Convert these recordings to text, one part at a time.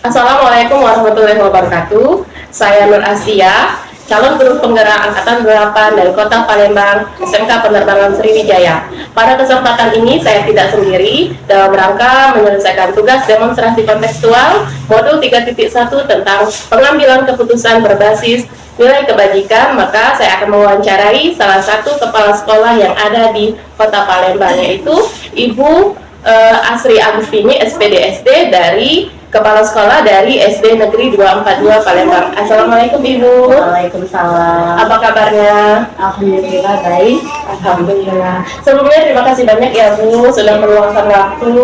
Assalamualaikum warahmatullahi wabarakatuh. Saya Nur Asia, calon guru penggerak Angkatan 8 dari Kota Palembang, SMK Penerbangan Sriwijaya. Pada kesempatan ini saya tidak sendiri dalam rangka menyelesaikan tugas demonstrasi kontekstual modul 3.1 tentang pengambilan keputusan berbasis nilai kebajikan. Maka saya akan mewawancarai salah satu kepala sekolah yang ada di Kota Palembang, yaitu Ibu Asri Agustini, SPDSD, dari Kepala Sekolah dari SD Negeri 242 Palembang. Assalamualaikum Ibu. Waalaikumsalam. Apa kabarnya? Alhamdulillah baik. Alhamdulillah. Sebelumnya terima kasih banyak ya Bu sudah meluangkan waktu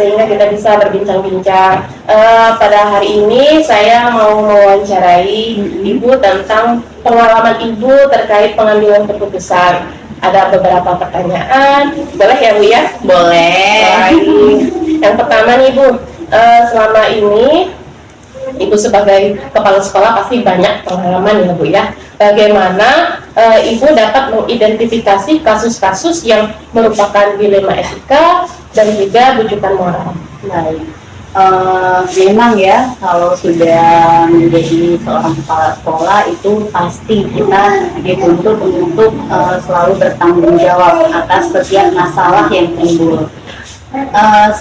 sehingga kita bisa berbincang-bincang. Pada hari ini saya mau mewawancarai Ibu tentang pengalaman Ibu terkait pengambilan keputusan. Ada beberapa pertanyaan. Boleh ya Bu ya? Boleh. Baik. Yang pertama nih Bu, selama ini Ibu sebagai kepala sekolah pasti banyak pengalaman ya Bu ya. Bagaimana Ibu dapat mengidentifikasi kasus-kasus yang merupakan dilema etika dan juga bujukan moral? Baik. Memang ya, kalau sudah menjadi seorang kepala sekolah itu pasti kita dituntut untuk selalu bertanggung jawab atas setiap masalah yang timbul.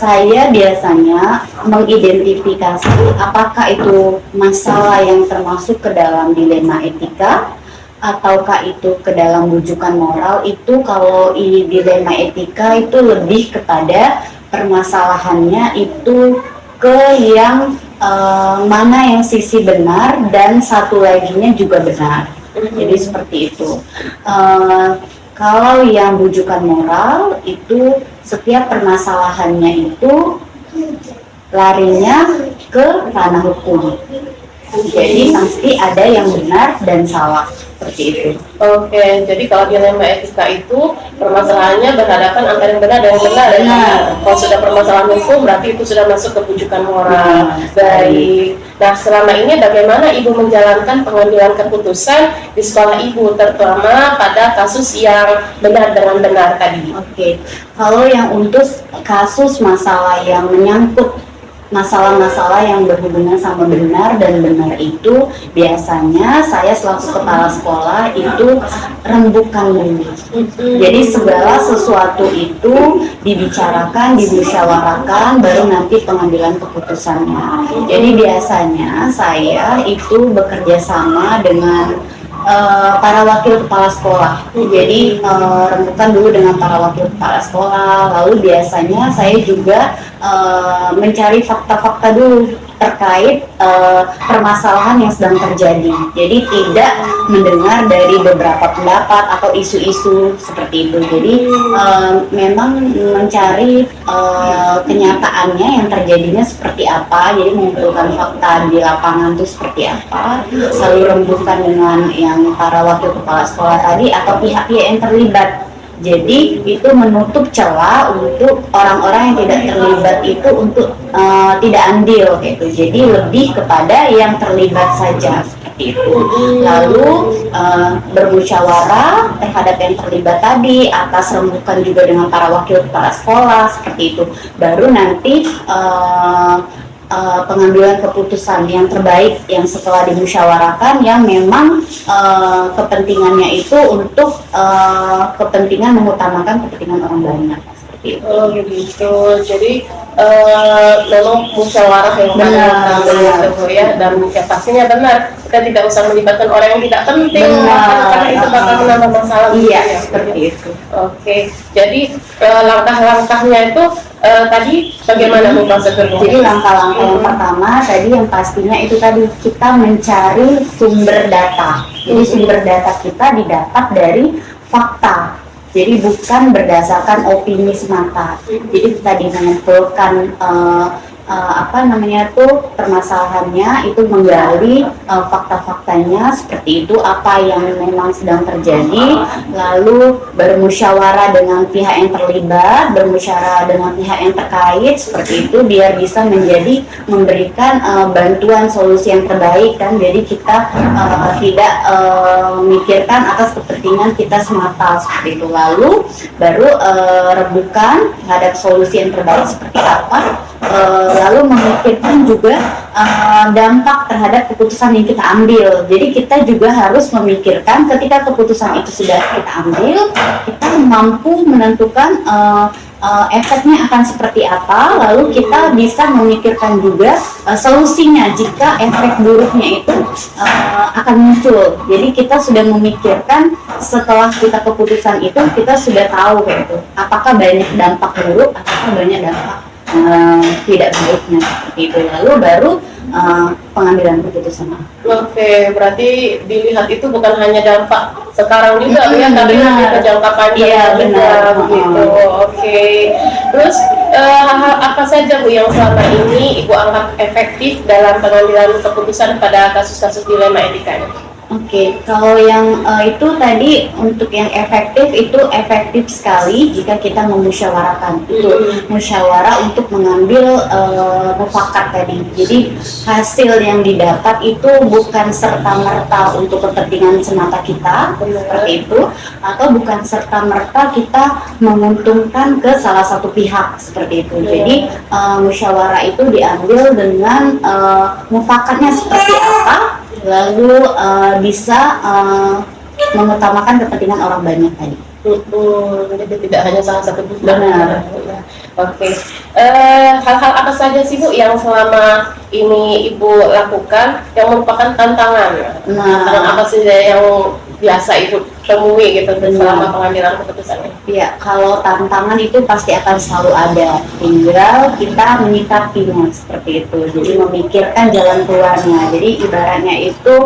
Saya biasanya mengidentifikasi apakah itu masalah yang termasuk ke dalam dilema etika ataukah itu ke dalam bujukan moral. Itu kalau ini dilema etika itu lebih kepada permasalahannya itu ke yang mana yang sisi benar dan satu laginya juga benar. Jadi seperti itu. Kalau yang bujukan moral itu setiap permasalahannya itu larinya ke ranah hukum. Jadi pasti ada yang benar dan salah, seperti itu. Oke, jadi kalau dilema etika itu permasalahannya berhadapan antara yang benar dan yang benar. Kalau sudah permasalahan hukum berarti itu sudah masuk ke bujukan moral. Baik. Nah, selama ini bagaimana Ibu menjalankan pengambilan keputusan di sekolah Ibu, terutama pada kasus yang benar dengan benar tadi? Oke, kalau yang untuk kasus masalah yang menyangkut masalah-masalah yang berhubungan sama benar dan benar itu biasanya saya selaku kepala sekolah itu rembukan dulu. Jadi segala sesuatu itu dibicarakan, dimusyawarahkan, baru nanti pengambilan keputusannya. Jadi biasanya saya itu bekerja sama dengan para wakil kepala sekolah. Jadi rembukan dulu dengan para wakil kepala sekolah. Lalu biasanya saya juga mencari fakta-fakta dulu terkait permasalahan yang sedang terjadi. Jadi tidak mendengar dari beberapa pendapat atau isu-isu seperti itu. Jadi memang mencari kenyataannya yang terjadinya seperti apa. Jadi mengumpulkan fakta di lapangan itu seperti apa. Selalu rembukan dengan yang para wakil kepala sekolah tadi atau pihak-pihak yang terlibat. Jadi itu menutup celah untuk orang-orang yang tidak terlibat itu untuk tidak andil gitu. Jadi lebih kepada yang terlibat saja seperti itu. Lalu bermusyawarah terhadap yang terlibat tadi atas rembukan juga dengan para wakil kepala sekolah seperti itu. Baru nanti pengambilan keputusan yang terbaik yang setelah dimusyawarahkan yang memang kepentingannya itu untuk kepentingan mengutamakan kepentingan orang banyak seperti itu. Oh begitu. Jadi memang musyawarah yang benar ya, dan ya pastinya benar. Kita tidak usah melibatkan orang yang tidak penting karena itu bakal menambah masalah. Iya, seperti itu. Oke. Jadi langkah-langkahnya itu tadi bagaimana Bu Prosedur? Jadi langkah-langkah yang pertama tadi yang pastinya itu tadi kita mencari sumber data. Jadi sumber data kita didapat dari fakta. Jadi bukan berdasarkan opini semata. Jadi tadi mengumpulkan permasalahannya itu menggali fakta-faktanya seperti itu, apa yang memang sedang terjadi, lalu bermusyawarah dengan pihak yang terlibat, bermusyawarah dengan pihak yang terkait seperti itu biar bisa menjadi memberikan bantuan solusi yang terbaik kan. Jadi kita tidak memikirkan atas kepentingan kita semata seperti itu. Lalu baru rembukan terhadap solusi yang terbaik seperti apa. lalu memikirkan juga dampak terhadap keputusan yang kita ambil. Jadi kita juga harus memikirkan ketika keputusan itu sudah kita ambil, kita mampu menentukan efeknya akan seperti apa, lalu kita bisa memikirkan juga solusinya jika efek buruknya itu akan muncul. Jadi kita sudah memikirkan setelah kita keputusan itu, kita sudah tahu kayak itu apakah banyak dampak buruk, apakah banyak dampak tidak buruknya seperti itu, lalu baru pengambilan keputusan. Oke, berarti dilihat itu bukan hanya dampak sekarang juga ya, tapi lebih ke jangka panjang. Iya, benar. Begitu. Oke. Terus hal-hal apa saja Bu yang selama ini Ibu anggap efektif dalam pengambilan keputusan pada kasus-kasus dilema etika ini? Oke, kalau yang itu tadi untuk yang efektif itu efektif sekali jika kita memusyawarahkan. Itu musyawarah untuk mengambil mufakat tadi. Jadi hasil yang didapat itu bukan serta-merta untuk kepentingan semata kita seperti itu, atau bukan serta-merta kita menguntungkan ke salah satu pihak seperti itu. Jadi musyawarah itu diambil dengan mufakatnya seperti apa, lalu bisa mengutamakan kepentingan orang banyak tadi. Jadi tidak hanya salah satu pihak. Benar. Oke. Hal-hal apa saja sih Bu yang selama ini Ibu lakukan yang merupakan tantangan? Tantangan apa sih yang biasa Ibu temui gitu selama pengambilan keputusan ini? Iya, kalau tantangan itu pasti akan selalu ada. Tinggal kita menyikapinya seperti itu. Jadi memikirkan jalan keluarnya. Jadi ibaratnya itu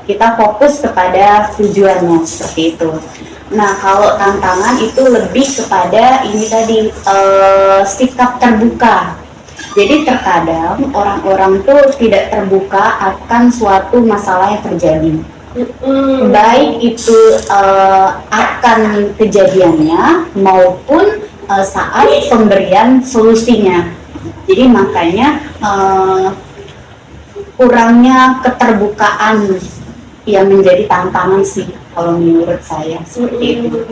kita fokus kepada tujuannya seperti itu. Nah, kalau tantangan itu lebih kepada ini tadi sikap terbuka. Jadi terkadang orang-orang tuh tidak terbuka akan suatu masalah yang terjadi. Baik itu akan kejadiannya maupun saat pemberian solusinya. Jadi makanya kurangnya keterbukaan yang menjadi tantangan sih kalau menurut saya seperti itu.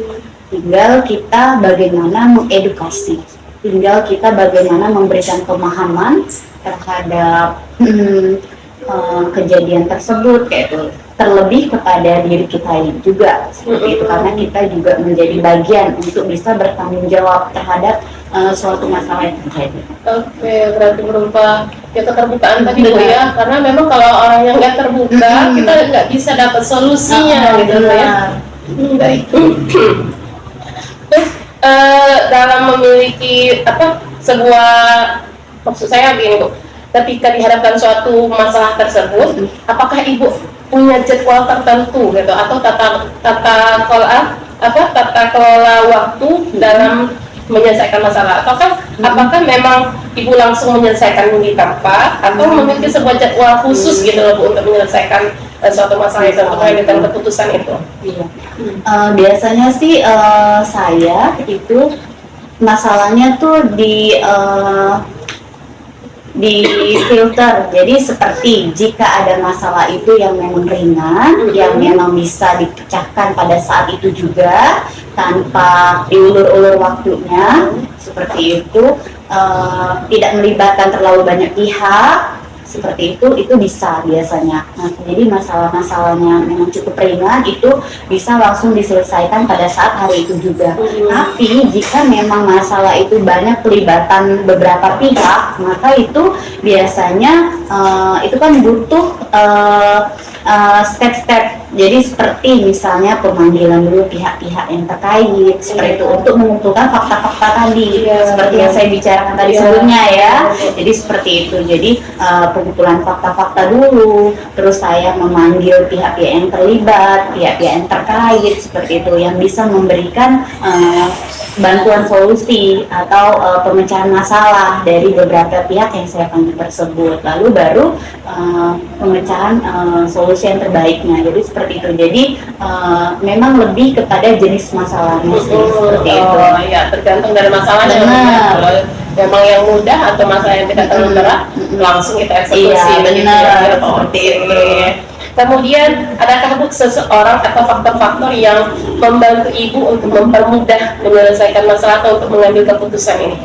Tinggal kita bagaimana mengedukasi, tinggal kita bagaimana memberikan pemahaman terhadap kejadian tersebut kayak itu, terlebih kepada diri kita juga seperti itu, karena kita juga menjadi bagian untuk bisa bertanggung jawab terhadap suatu masalah yang terjadi. Oke, berarti berupa ya keterbukaan tadi Bu ya, karena memang kalau orang yang nggak terbuka kita nggak bisa dapat solusinya gitu ya. Baik. Terus dalam memiliki sebuah, maksud saya begini Bu, ketika dihadapkan suatu masalah tersebut, apakah Ibu punya jadwal tertentu gitu atau tata kelola waktu dalam menyelesaikan masalah? Apakah memang Ibu langsung menyelesaikan di tempat atau memiliki sebuah jadwal khusus gitu loh Bu untuk menyelesaikan suatu masalah itu, untuk mengambil keputusan itu? Biasanya sih saya itu masalahnya tuh di filter. Jadi seperti jika ada masalah itu yang memang ringan, yang memang bisa dipecahkan pada saat itu juga tanpa diulur-ulur waktunya, seperti itu, tidak melibatkan terlalu banyak pihak, seperti itu bisa biasanya. Nah, jadi masalah-masalahnya memang cukup ringan, itu bisa langsung diselesaikan pada saat hari itu juga. Tapi jika memang masalah itu banyak pelibatan beberapa pihak, maka itu biasanya itu kan butuh step-step. Jadi seperti misalnya pemanggilan dulu pihak-pihak yang terkait seperti itu untuk mengumpulkan fakta-fakta tadi, seperti yang saya bicarakan tadi sebelumnya ya. Jadi seperti itu. Jadi pengumpulan fakta-fakta dulu, terus saya memanggil pihak-pihak yang terlibat, pihak-pihak yang terkait seperti itu, yang bisa memberikan bantuan solusi atau pemecahan masalah dari beberapa pihak yang saya panggil tersebut. Lalu baru pemecahan solusi yang terbaiknya. Jadi seperti itu. Jadi memang lebih kepada jenis masalahnya sih, seperti itu. Ya, tergantung dari masalahnya. Kalau memang yang mudah atau masalah yang tidak terlalu berat, langsung kita eksekusi. Iya, benar. Seperti itu. Kemudian, adakah Bu seseorang atau faktor-faktor yang membantu Ibu untuk mempermudah menyelesaikan masalah atau untuk mengambil keputusan ini?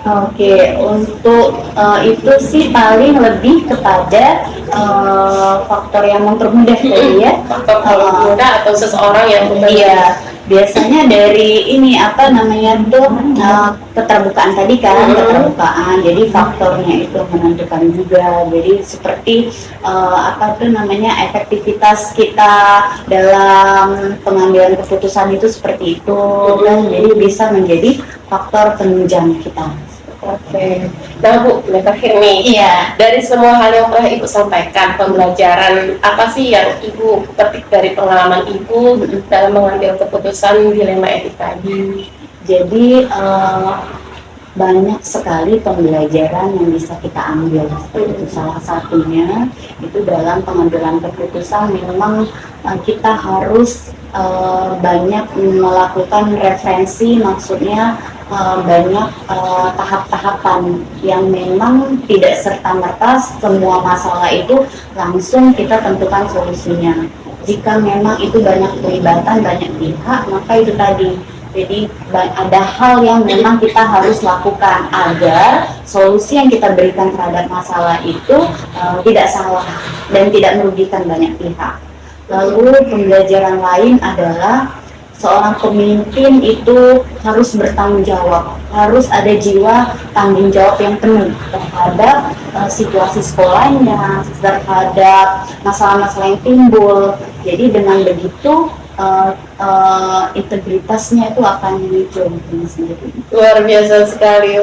Oke, untuk itu sih paling lebih kepada faktor yang mempermudah tadi ya. Faktor muda atau seseorang yang Iya, biasanya dari ini apa namanya tuh keterbukaan tadi kan, keterbukaan. Jadi faktornya itu menentukan juga. Jadi seperti apa tuh namanya efektivitas kita dalam pengambilan keputusan itu seperti itu kan. Jadi bisa menjadi faktor penunjang kita. Oke. Nah Bu, yang terakhir nih. Iya. Dari semua hal yang telah Ibu sampaikan, pembelajaran apa sih yang Ibu petik dari pengalaman Ibu dalam mengambil keputusan dilema etika ini? Jadi banyak sekali pembelajaran yang bisa kita ambil. Itu salah satunya itu dalam pengambilan keputusan memang kita harus banyak melakukan referensi, maksudnya banyak tahap-tahapan yang memang tidak serta-merta semua masalah itu langsung kita tentukan solusinya. Jika memang itu banyak pelibatan banyak pihak, maka itu tadi. Jadi ada hal yang memang kita harus lakukan agar solusi yang kita berikan terhadap masalah itu tidak salah dan tidak merugikan banyak pihak. Lalu pembelajaran lain adalah seorang pemimpin itu harus bertanggung jawab, harus ada jiwa tanggung jawab yang penuh terhadap situasi sekolahnya, terhadap masalah-masalah yang timbul. Jadi dengan begitu integritasnya itu akan muncul sendiri. Luar biasa sekali,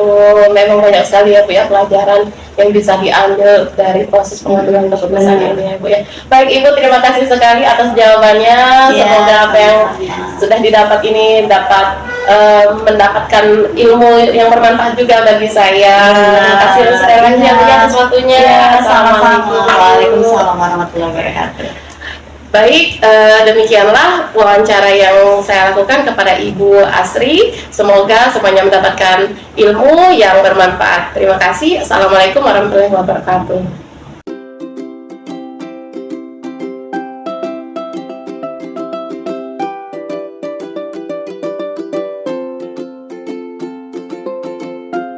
memang banyak sekali ya Bu ya pelajaran yang bisa diambil dari proses pengambilan keputusan ini ya Bu ya. Baik Ibu, terima kasih sekali atas jawabannya. Semoga apa yang sudah didapat ini dapat mendapatkan ilmu yang bermanfaat juga bagi saya. Terima kasih sekali lagi ya Bu atas waktunya. Assalamualaikum. Waalaikumsalam warahmatullahi wabarakatuh. Baik, demikianlah wawancara yang saya lakukan kepada Ibu Asri. Semoga semuanya mendapatkan ilmu yang bermanfaat. Terima kasih. Assalamualaikum warahmatullahi wabarakatuh.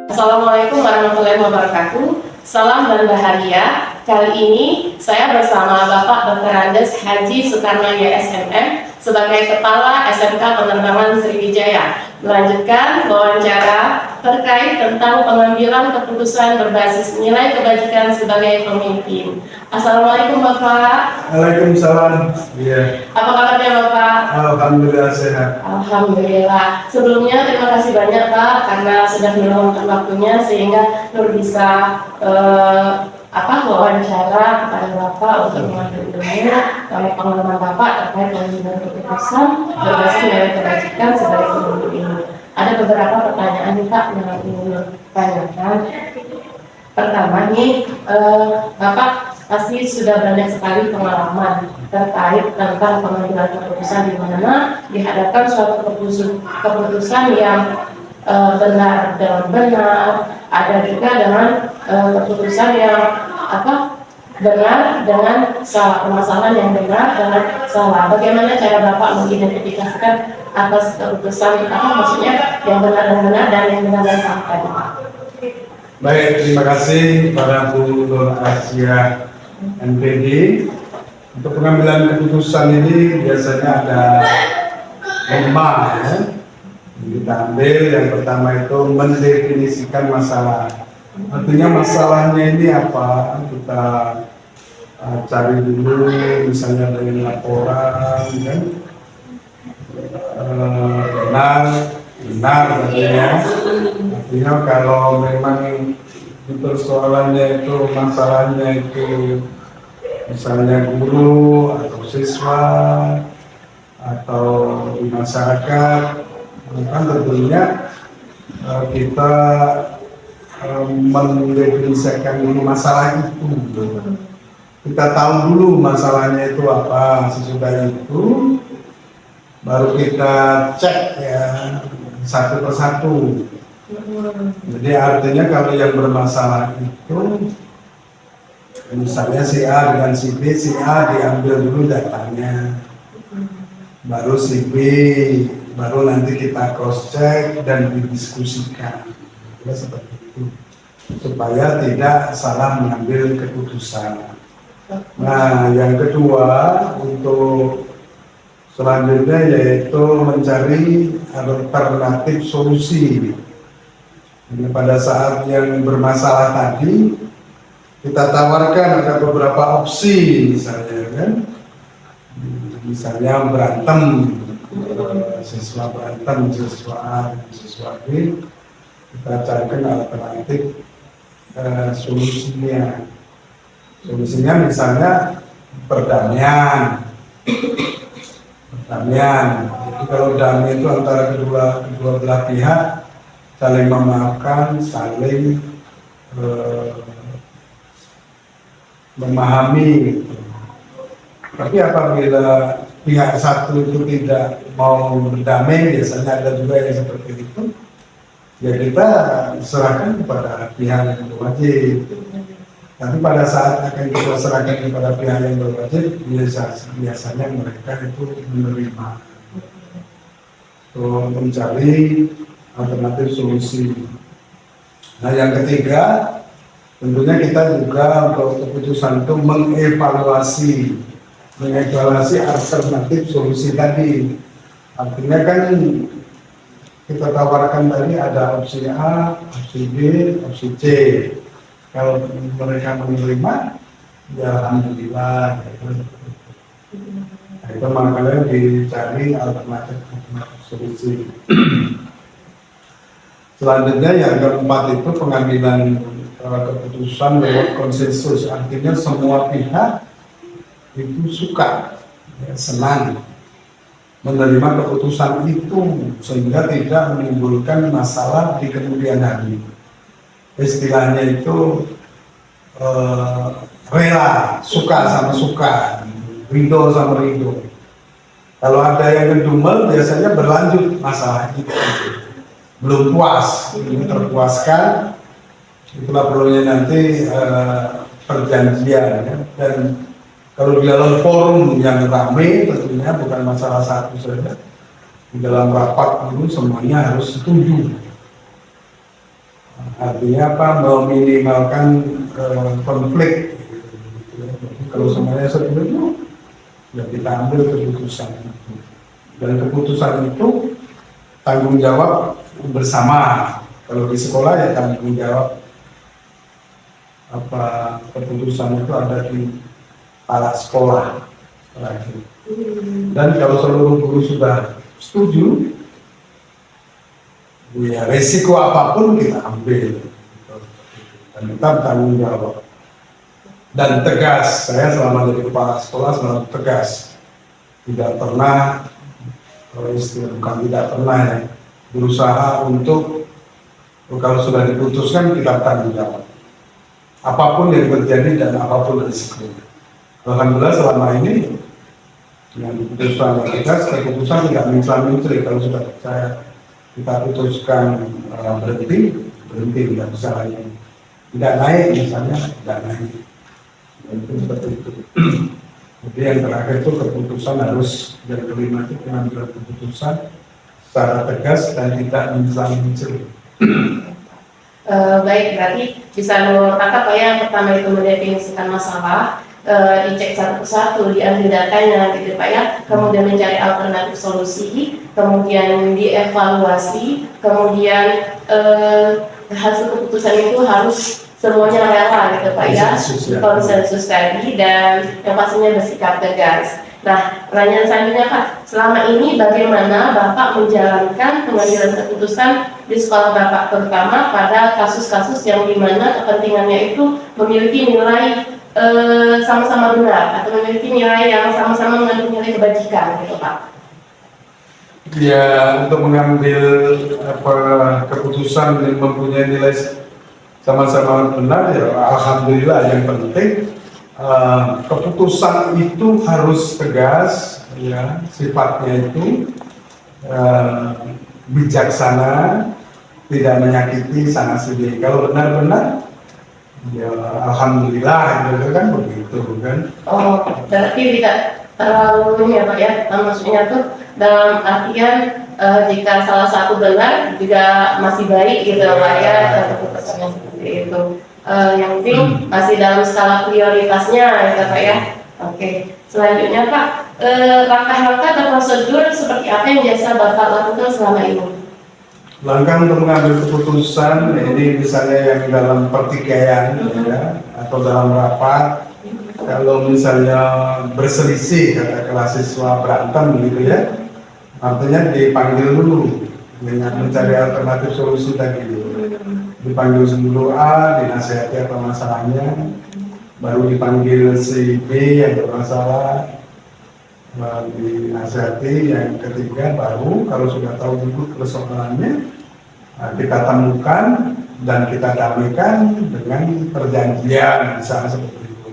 Assalamualaikum warahmatullahi wabarakatuh. Salam dan bahagia. Kali ini saya bersama Bapak Dr. Andes Haji Soekarno YSMM sebagai Kepala SMK Penerbangan Sriwijaya melanjutkan wawancara terkait tentang pengambilan keputusan berbasis nilai kebajikan sebagai pemimpin. Assalamualaikum Bapak. Waalaikumsalam. Iya. Apa kabarnya Bapak? Alhamdulillah sehat. Alhamdulillah. Sebelumnya terima kasih banyak Pak karena sudah meluangkan waktunya sehingga Nur bisa wawancara kepada Bapak untuk mengambil ilmu dari pengalaman Bapak terkait pengambilan keputusan berbasis nilai kebajikan sebagai pemimpin ini. Ada beberapa pertanyaan nih Pak yang ingin tanyakan. Pertama nih, Bapak pasti sudah banyak sekali pengalaman terkait tentang pengambilan keputusan di mana dihadapkan suatu keputusan yang benar dan benar, ada juga dengan keputusan yang benar dengan salah, permasalahan yang benar dengan salah. Bagaimana cara Bapak mengidentifikasikan atas keputusan maksudnya yang benar dan yang benar dan salah tadi? Baik, terima kasih kepada Bu Nur Asia NPD. Untuk pengambilan keputusan ini biasanya ada 5 ya. Kita ambil yang pertama itu mendefinisikan masalah. Artinya masalahnya ini apa? Kita cari dulu misalnya dengan laporan kan. Benar artinya. Artinya kalau memang persoalannya itu masalahnya itu misalnya guru atau siswa atau di masyarakat, kan tentunya kita mendefinisikan dulu masalah itu. Kita tahu dulu masalahnya itu apa. Sesudah itu baru kita cek ya satu persatu. Jadi artinya kalau yang bermasalah itu misalnya si A dengan si B, si A diambil dulu datanya, baru si B, baru nanti kita cross check dan didiskusikan. kira seperti itu, supaya tidak salah mengambil keputusan. Nah, yang kedua untuk selanjutnya yaitu mencari alternatif solusi. Ini pada saat yang bermasalah tadi kita tawarkan ada beberapa opsi, misalnya kan, misalnya berantem, siswa berantem, siswa A, siswa B, kita carikan alternatif solusinya. Solusinya misalnya perdamaian. Jadi kalau damai itu antara kedua belah pihak saling memaafkan, saling memahami gitu. Tapi apabila pihak satu itu tidak mau berdamai, biasanya ada juga yang seperti itu, ya kita serahkan kepada pihak yang berwajib. Tapi pada saat akan kita serahkan kepada pihak yang berwajib, biasanya mereka itu menerima, mencari alternatif solusi. Nah, yang ketiga, tentunya kita juga untuk keputusan itu mengevaluasi alternatif solusi tadi. Artinya kan kita tawarkan tadi ada opsi A, opsi B, opsi C. Kalau mereka menerima, ya alhamdulillah. Nah, itu makanya dicari alternatif solusi. Selanjutnya yang keempat itu pengambilan keputusan lewat konsensus. Artinya semua pihak itu suka, ya, senang menerima keputusan itu sehingga tidak menimbulkan masalah di kemudian hari. Istilahnya itu rela, suka sama suka, ridho sama ridho. Kalau ada yang ngedumel biasanya berlanjut masalah itu, belum puas, ini terpuaskan, itulah perlunya nanti perjanjian, ya. Dan kalau di dalam forum yang ramai tentunya bukan masalah satu saja, di dalam rapat itu semuanya harus setuju. Artinya apa? Meminimalkan konflik. Kalau semuanya setuju, ya kita ambil keputusan itu. Dan keputusan itu tanggung jawab bersama. Kalau di sekolah ya tanggung jawab apa keputusan itu ada di kepala sekolah. Dan kalau seluruh guru sudah setuju, ya resiko apapun kita ambil dan kita tanggung jawab dan tegas. Saya selama jadi kepala sekolah selalu tegas, tidak pernah, bukan tidak pernah ya, berusaha untuk kalau sudah diputuskan kita tanggung jawab apapun yang terjadi dan apapun risikonya. Alhamdulillah selama ini yang diputuskan tegas, keputusan tidak mencela-mencela. Kalau sudah percaya kita putuskan berhenti tidak bisa lagi, tidak naik misalnya, tidak naik. Itu seperti itu. Jadi yang terakhir itu keputusan harus, yang kelima itu pengambilan keputusan secara tegas dan tidak mencela-mencela. Baik, berarti bisa menurut Pak ya, pertama itu mendefinisikan masalah, dicek satu persatu, diambil datanya gitu Pak ya, kemudian mencari alternatif solusi, kemudian dievaluasi, kemudian hasil keputusan itu harus semuanya rela gitu Pak ya, konsensus tadi, dan yang pastinya bersikap tegas. Nah, pertanyaan selanjutnya Pak, selama ini bagaimana Bapak menjalankan pengambilan keputusan di sekolah Bapak, terutama pada kasus-kasus yang dimana kepentingannya itu memiliki nilai sama-sama benar atau memiliki nilai yang sama-sama mengandung nilai kebajikan gitu Pak? Ya, untuk mengambil keputusan yang mempunyai nilai sama-sama benar ya alhamdulillah. Yang penting keputusan itu harus tegas, ya, sifatnya itu bijaksana, tidak menyakiti sana sini. Kalau benar-benar ya alhamdulillah, gitu kan, begitu kan. Oh, berarti terlalu ini ya Pak ya, maksudnya tuh dalam artian jika salah satu benar juga masih baik gitu Pak ya, keputusannya seperti itu. Yang penting masih dalam skala prioritasnya gitu Pak ya. Oke, selanjutnya Pak, langkah-langkah dan prosedur seperti apa yang biasa Bapak lakukan selama ini? Langkah untuk mengambil keputusan ini misalnya yang dalam pertikaian ya, atau dalam rapat, kalau misalnya berselisih katakanlah siswa berantem gitu ya, artinya dipanggil dulu dengan mencari alternatif solusi tadi, dipanggil dulu A, dinasihati apa masalahnya, baru dipanggil si B yang bermasalah, dinasihati, yang ketiga baru kalau sudah tahu dulu persoalannya, kita temukan dan kita damaikan dengan perjanjian misalnya seperti itu.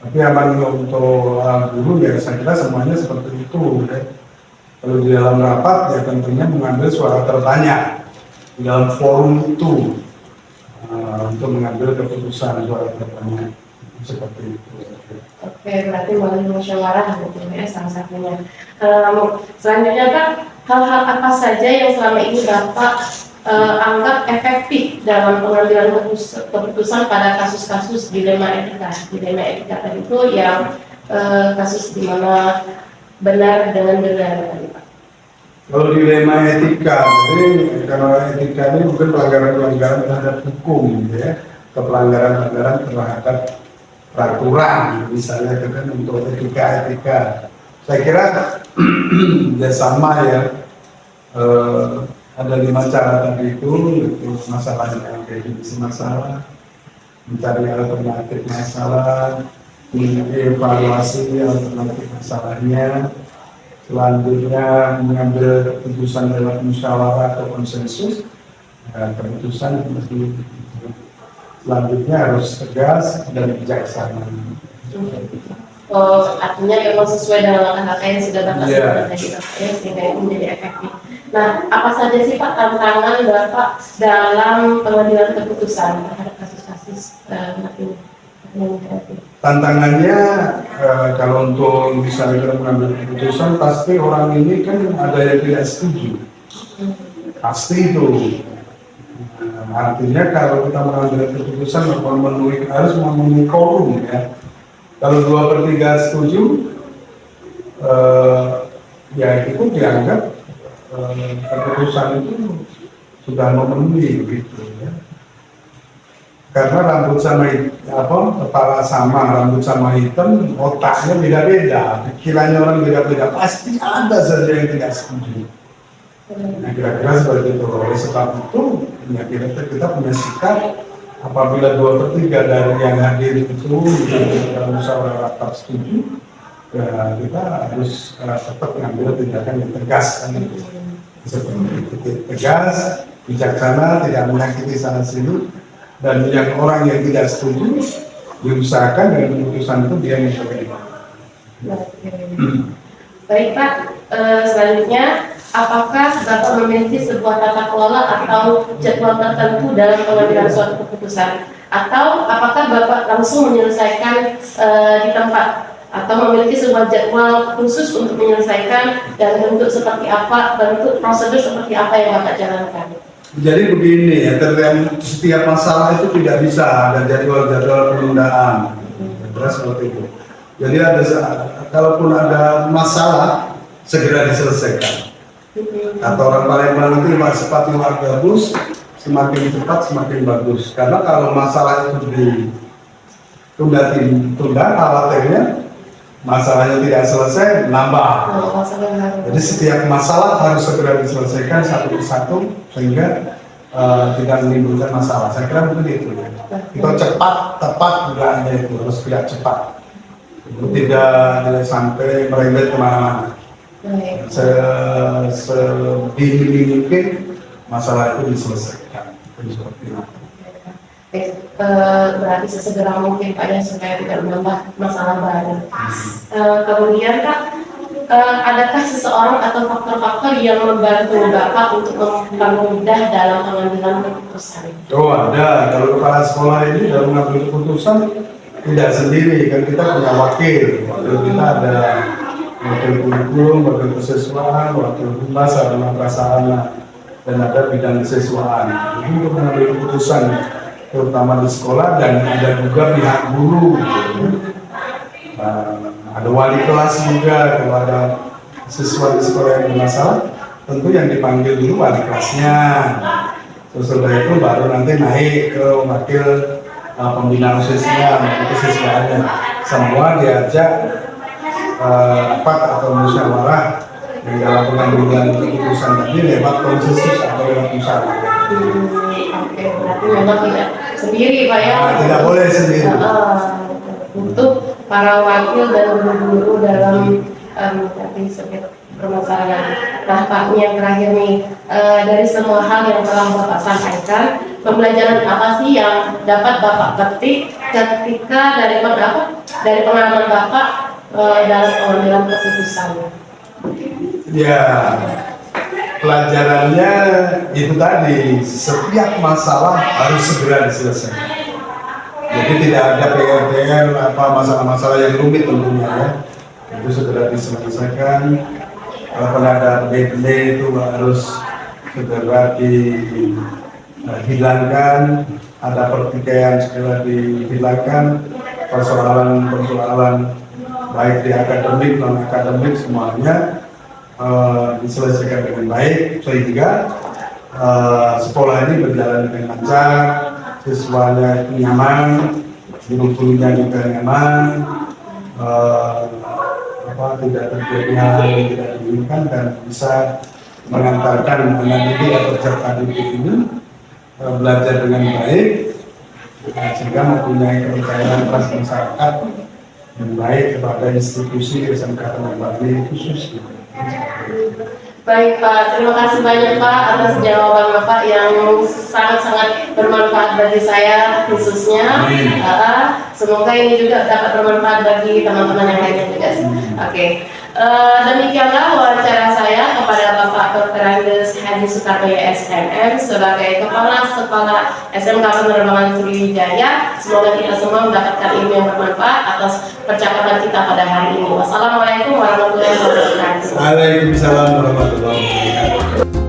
Tapi aman untuk guru ya saya kira semuanya seperti itu ya. Kalau di dalam rapat ya tentunya mengambil suara terbanyak di dalam forum itu untuk mengambil keputusan suara terbanyak seperti itu. Oke, berarti melalui musyawarah gitu ya salah satunya. Selanjutnya Pak, hal-hal apa saja yang selama ini Bapak anggap efektif dalam pengambilan keputusan pada kasus-kasus dilema etika? Dilema etika tadi itu yang kasus di mana benar dengan benar tadi Pak. Kalau dilema etika, jadi kalau etika ini mungkin pelanggaran-pelanggaran terhadap hukum gitu ya, atau pelanggaran-pelanggaran terhadap peraturan misalnya itu kan untuk etika. Saya kira ya sama ya, ada 5 cara tadi itu masalah yang definisi masalah, mencari alternatif masalah, mengevaluasi alternatif masalahnya, selanjutnya mengambil keputusan lewat musyawarah atau konsensus. Keputusan mesti selanjutnya harus tegas dan bijaksana. Artinya memang sesuai dengan langkah-langkah yang sudah Bapak sebutkan tadi ya, sehingga itu menjadi efektif. Nah, apa saja sih Pak tantangan Bapak dalam pengambilan keputusan terhadap kasus-kasus ini? Tantangannya kalau untuk misalnya mengambil keputusan, pasti orang ini kan ada yang tidak setuju, pasti itu. Artinya kalau kita mengambil keputusan harus memenuhi quorum ya. Kalau 2/3 setuju, ya itu dianggap keputusan itu sudah memenuhi gitu ya. Karena rambut sama kepala sama, rambut sama hitam, otaknya beda-beda, pikirannya orang beda-beda, pasti ada saja yang tidak setuju. Nah kira-kira seperti itu. Oleh sebab itu, ya kita punya sikap apabila 2/3 dari yang hadir itu dalam musyawarah rapat setuju, ya kita harus tetap mengambil tindakan yang tegas kan. Seperti itu, tegas, bijaksana, tidak menyakiti sana sini, dan yang orang yang tidak setuju diusahakan dengan keputusan itu dia yang berbeda. Baik Pak, selanjutnya apakah Bapak memiliki sebuah tata kelola atau jadwal tertentu dalam pengambilan suatu keputusan? Atau apakah Bapak langsung menyelesaikan di tempat? Atau memiliki sebuah jadwal khusus untuk menyelesaikan dan bentuk seperti apa, bentuk prosedur seperti apa yang Bapak jalankan? Jadi begini ya, terkait setiap masalah itu tidak bisa ada jadwal-jadwal penundaan. Terus seperti itu. Jadi kalaupun ada masalah segera diselesaikan. Kata orang Palembang itu cepat lima bagus, semakin cepat semakin bagus. Karena kalau masalah itu ditunda, khawatirnya masalahnya tidak selesai, nambah. Jadi setiap masalah harus segera diselesaikan satu persatu sehingga tidak menimbulkan masalah. Saya kira mungkin itu ya. Kita cepat, tepat juga hanya itu, harus tidak cepat. Tidak sampai merembet kemana-mana. Sedini mungkin masalah itu diselesaikan. Seperti itu. Berarti sesegera mungkin Pak ya, supaya tidak menambah masalah baru. Kemudian Kak, adakah seseorang atau faktor-faktor yang membantu Bapak untuk mempermudah dalam pengambilan keputusan? Oh ada, kalau kepala sekolah ini dalam mengambil keputusan tidak sendiri, kan kita punya wakil kita ada wakil kurikulum, wakil kesiswaan, wakil humas, sarana prasarana, dan ada bidang kesiswaan. Ini untuk mengambil keputusan terutama di sekolah, dan ada juga pihak guru. Ada wali kelas juga. Kalau ada siswa di sekolah yang bermasalah, tentu yang dipanggil dulu wali kelasnya. Sesudah itu baru nanti naik ke wakil pembina OSIS-nya, itu siswanya. Semua diajak rapat atau musyawarah yang dalam pengambilan keputusan tadi lewat konsensus atau lewat musyawarah. Oke, berarti memang tidak sendiri Pak ya? Tidak boleh sendiri. Untuk para wakil dan guru-guru dalam nanti setiap permasalahan. Nah Pak, ini yang terakhir nih, dari semua hal yang telah Bapak sampaikan, pembelajaran apa sih yang dapat Bapak petik ketika dari pengalaman Bapak dalam pengambilan keputusan? Ya, pelajarannya itu tadi, setiap masalah harus segera diselesaikan. Jadi tidak ada PR-PR masalah-masalah yang rumit tentunya ya. Itu segera diselesaikan. Kalau ada delay itu harus segera dihilangkan. Ada pertikaian segera dihilangkan. Persoalan-persoalan baik di akademik non akademik semuanya diselesaikan dengan baik sehingga sekolah ini berjalan dengan lancar, siswanya nyaman, guru-gurunya juga nyaman, tidak terjadi hal yang tidak diinginkan, dan bisa mengantarkan anak didik atau peserta didik ini belajar dengan baik, sehingga mempunyai kepercayaan atas masyarakat yang baik kepada institusi SMK Tengah Bali khususnya. Baik Pak, terima kasih banyak Pak atas jawaban Bapak yang sangat-sangat bermanfaat bagi saya khususnya. Semoga ini juga dapat bermanfaat bagi teman-teman yang lainnya juga. Oke. Demikianlah wawancara saya kepada Bapak Dr. Andes Hadi Soekarno SMM sebagai Kepala Sekolah SMK Penerbangan Sriwijaya. Semoga kita semua mendapatkan ilmu yang bermanfaat atas percakapan kita pada hari ini. Wassalamualaikum warahmatullahi wabarakatuh. Waalaikumsalam warahmatullahi wabarakatuh.